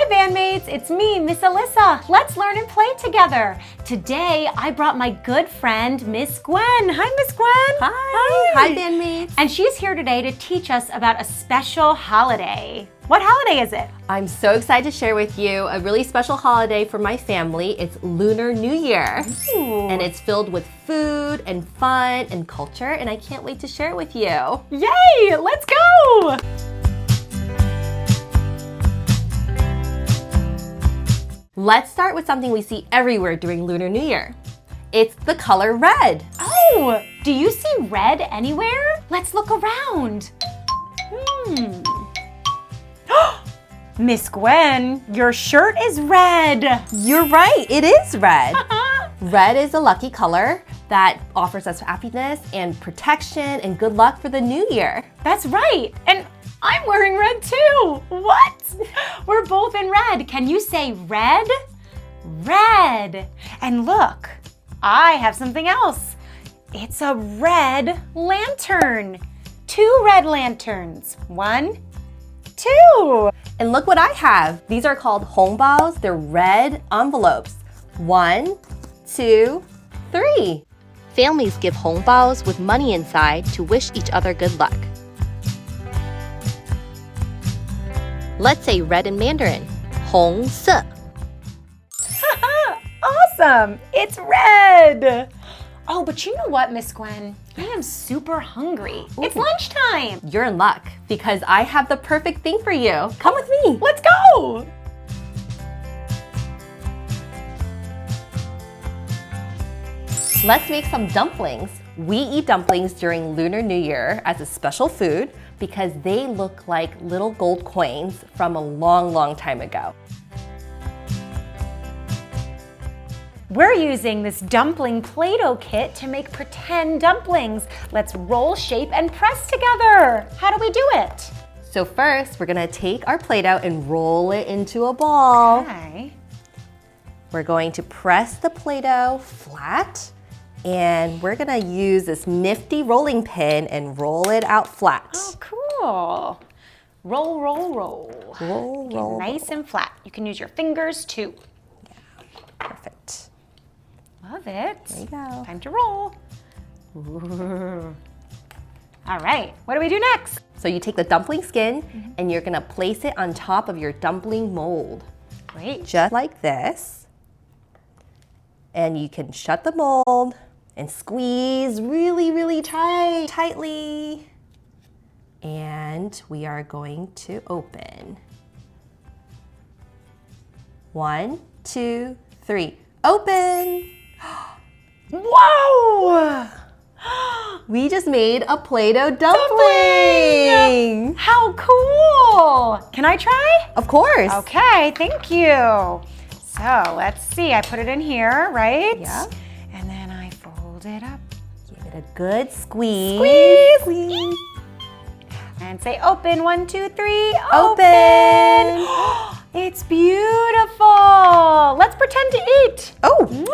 Hi bandmates, it's me, Miss Alyssa. Let's learn and play together. Today I brought my good friend, Miss Gwen. Hi, Miss Gwen. Hi bandmates. And she's here today to teach us about a special holiday. What holiday is it? I'm so excited to share with you a really special holiday for my family. It's Lunar New Year. Ooh. And it's filled with food and fun and culture, and I can't wait to share it with you. Yay, let's go. Let's start with something we see everywhere during Lunar New Year. It's the color red. Oh, do you see red anywhere? Let's look around. Miss Gwen, your shirt is red. You're right, it is red. Red is a lucky color that offers us happiness and protection and good luck for the new year. That's right. And I'm wearing red too. What? We're both in red. Can you say red? Red. And look, I have something else. It's a red lantern. 2 red lanterns. 1, 2. And look what I have. These are called hongbao. They're red envelopes. 1, 2, 3. Families give hongbao with money inside to wish each other good luck. Let's say red in Mandarin. 红色. Awesome. It's red. Oh, but you know what, Miss Gwen? I am super hungry. Ooh. It's lunchtime. You're in luck because I have the perfect thing for you. Come with me. Let's go. Let's make some dumplings. We eat dumplings during Lunar New Year as a special food because they look like little gold coins from a long, long time ago. We're using this Dumpling Play Dough Kit to make pretend dumplings. Let's roll, shape, and press together. How do we do it? So first, we're gonna take our Play-Doh and roll it into a ball. Okay. We're going to press the Play-Doh flat, and we're gonna use this nifty rolling pin and roll it out flat. Oh, cool. Roll, roll, roll. Roll, Get roll, nice and flat. You can use your fingers too. Perfect. Love it. There you go. Time to roll. Ooh. All right, what do we do next? So you take the dumpling skin and you're gonna place it on top of your dumpling mold. Great. Just like this. And you can shut the mold and squeeze really, really tightly. And we are going to open. 1, 2, 3, open! Whoa! We just made a Play-Doh dumpling! How cool! Can I try? Of course! Okay, thank you. So let's see, I put it in here, right? Yeah. And then I fold it up. Give it a good squeeze. Squeeze! And say open, 1, 2, 3, Open! It's beautiful! Let's pretend to eat. Oh! Mm.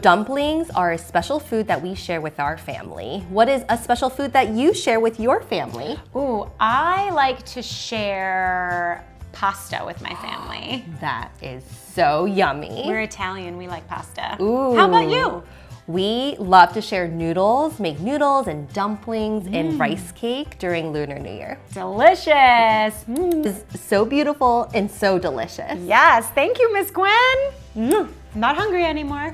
Dumplings are a special food that we share with our family. What is a special food that you share with your family? Ooh, I like to share pasta with my family. That is so yummy. We're Italian, we like pasta. Ooh. How about you? We love to share noodles, make noodles and dumplings and rice cake during Lunar New Year. Delicious. Mm. It's so beautiful and so delicious. Yes, thank you, Miss Gwen. I'm not hungry anymore.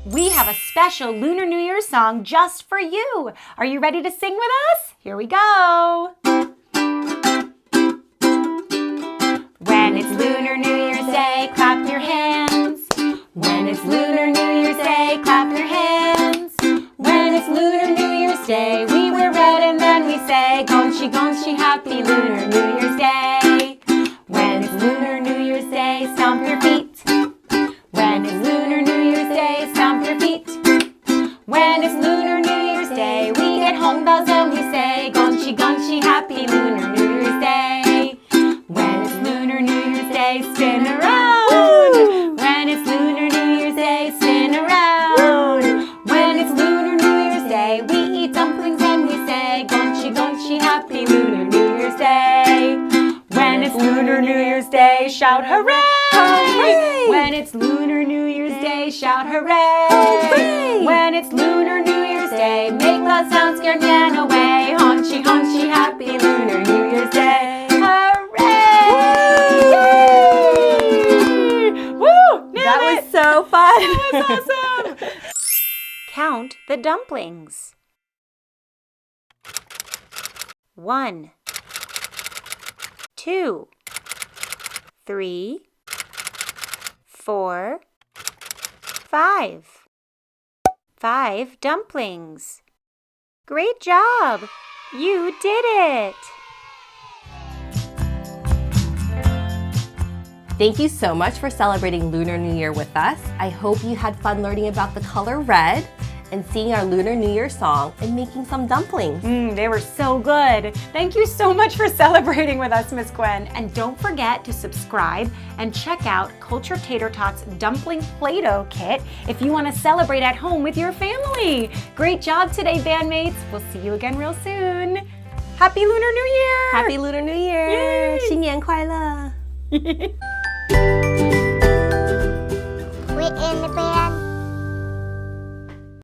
We have a special Lunar New Year song just for you. Are you ready to sing with us? Here we go. When it's Lunar New Year's Day, clap your hands. When it's Lunar New Year's Day, clap your hands. When it's Lunar New Year's Day, we wear red and then we say, Gonchi, Gonchi, happy Lunar New Year's Day. When it's Lunar New Year's Day, stomp your feet. When it's Lunar New Year's Day, stomp your feet. When it's Lunar New Year's Day, we get hongbao and we say, Gonchi, Gonchi, happy Lunar New Year's Day. When it's Lunar New Year's Day, spin around. When it's Lunar New Year's Day, spin around. When it's Lunar New Year's Day, we eat dumplings and we say, Gonchi, Gonchi, happy Lunar New Year's Day. When it's Lunar New Year's Day, shout hooray! Hooray! When it's Lunar New Year's Day, shout hooray! Hooray! When it's Lunar New Year's Day, make loud sounds, scare Nyan away. Honchi, honchi, happy Lunar New Year's Day. Hooray! Yay! Woo! That was so fun. That was awesome! Count the dumplings. 1, 2, 3, 4, 5. 5 dumplings. Great job! You did it! Thank you so much for celebrating Lunar New Year with us. I hope you had fun learning about the color red and singing our Lunar New Year song and making some dumplings. They were so good. Thank you so much for celebrating with us, Miss Gwen. And don't forget to subscribe and check out Culture Tatertots Dumpling Play Dough Kit if you want to celebrate at home with your family. Great job today, bandmates. We'll see you again real soon. Happy Lunar New Year! Happy Lunar New Year! Yay! 新年快乐! We're in the